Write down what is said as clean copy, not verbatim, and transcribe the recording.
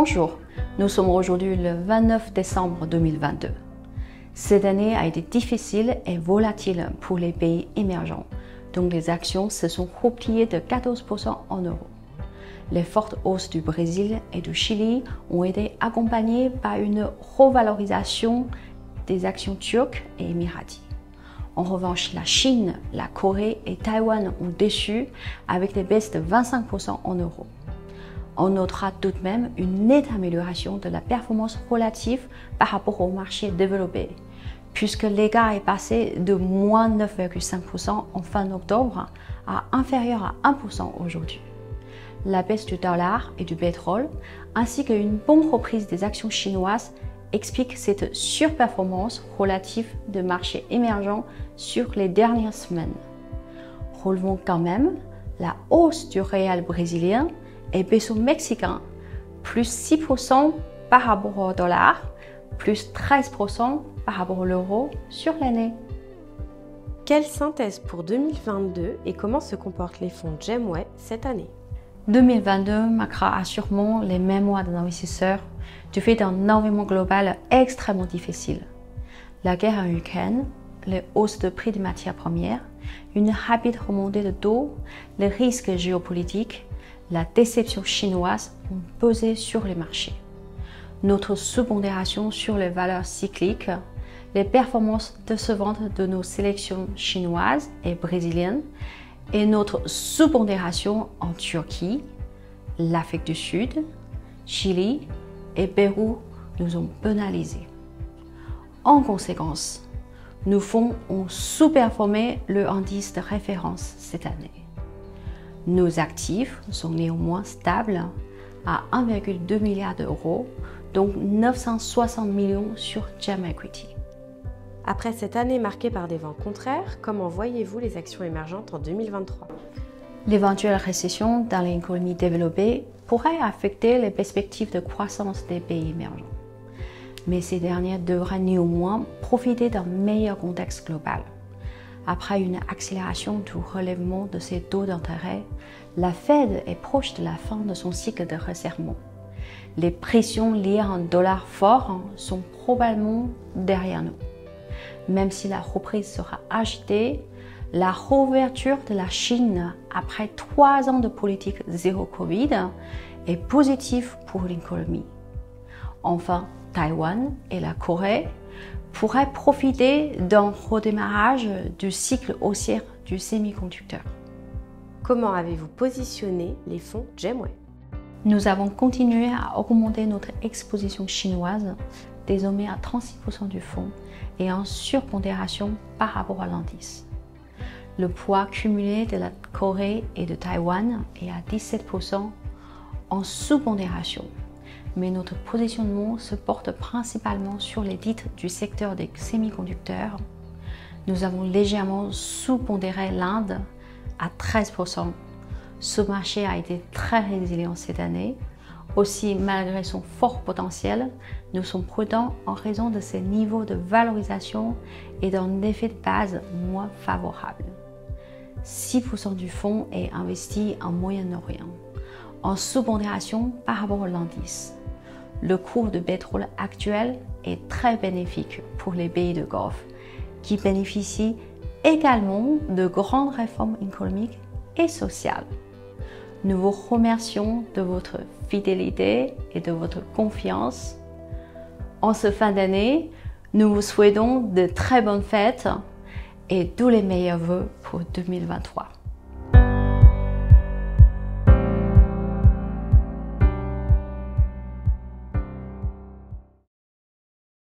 Bonjour, nous sommes aujourd'hui le 29 décembre 2022. Cette année a été difficile et volatile pour les pays émergents, dont les actions se sont repliées de 14% en euros. Les fortes hausses du Brésil et du Chili ont été accompagnées par une revalorisation des actions turques et émiraties. En revanche, la Chine, la Corée et Taïwan ont déçu avec des baisses de 25% en euros. On notera tout de même une nette amélioration de la performance relative par rapport aux marchés développés, puisque l'écart est passé de moins 9,5% en fin octobre à inférieur à 1% aujourd'hui. La baisse du dollar et du pétrole, ainsi qu'une bonne reprise des actions chinoises, expliquent cette surperformance relative de marchés émergents sur les dernières semaines. Relevons quand même la hausse du réal brésilien et peso mexicain, plus 6% par rapport au dollar, plus 13% par rapport à l'euro sur l'année. Quelle synthèse pour 2022 et comment se comportent les fonds Gemway cette année? 2022 marquera assurément les mémoires des investisseurs du fait d'un environnement global extrêmement difficile. La guerre en Ukraine, les hausses de prix des matières premières, une rapide remontée de taux, les risques géopolitiques, la déception chinoise ont pesé sur les marchés. Notre sous-pondération sur les valeurs cycliques, les performances décevantes de nos sélections chinoises et brésiliennes et notre sous-pondération en Turquie, l'Afrique du Sud, Chili et Pérou nous ont pénalisés. En conséquence, nos fonds ont sous-performé le indice de référence cette année. Nos actifs sont néanmoins stables à 1,2 milliard d'euros, donc 960 millions sur GEM Equity. Après cette année marquée par des vents contraires, comment voyez-vous les actions émergentes en 2023? L'éventuelle récession dans les économies développées pourrait affecter les perspectives de croissance des pays émergents. Mais ces dernières devraient néanmoins profiter d'un meilleur contexte global. Après une accélération du relèvement de ses taux d'intérêt, la Fed est proche de la fin de son cycle de resserrement. Les pressions liées à un dollar fort sont probablement derrière nous. Même si la reprise sera agitée, la réouverture de la Chine après 3 ans de politique zéro Covid est positive pour l'économie. Enfin, Taïwan et la Corée pourraient profiter d'un redémarrage du cycle haussier du semi-conducteur. Comment avez-vous positionné les fonds Gemway? Nous avons continué à augmenter notre exposition chinoise, désormais à 36% du fonds et en surpondération par rapport à l'indice. Le poids cumulé de la Corée et de Taïwan est à 17% en sous-pondération. Mais notre positionnement se porte principalement sur les titres du secteur des semi-conducteurs. Nous avons légèrement sous-pondéré l'Inde à 13%. Ce marché a été très résilient cette année. Aussi, malgré son fort potentiel, nous sommes prudents en raison de ses niveaux de valorisation et d'un effet de base moins favorable. 6% du fonds est investi en Moyen-Orient, en sous-pondération par rapport à l'indice. Le cours de pétrole actuel est très bénéfique pour les pays de Golfe, qui bénéficient également de grandes réformes économiques et sociales. Nous vous remercions de votre fidélité et de votre confiance. En ce fin d'année, nous vous souhaitons de très bonnes fêtes et tous les meilleurs vœux pour 2023.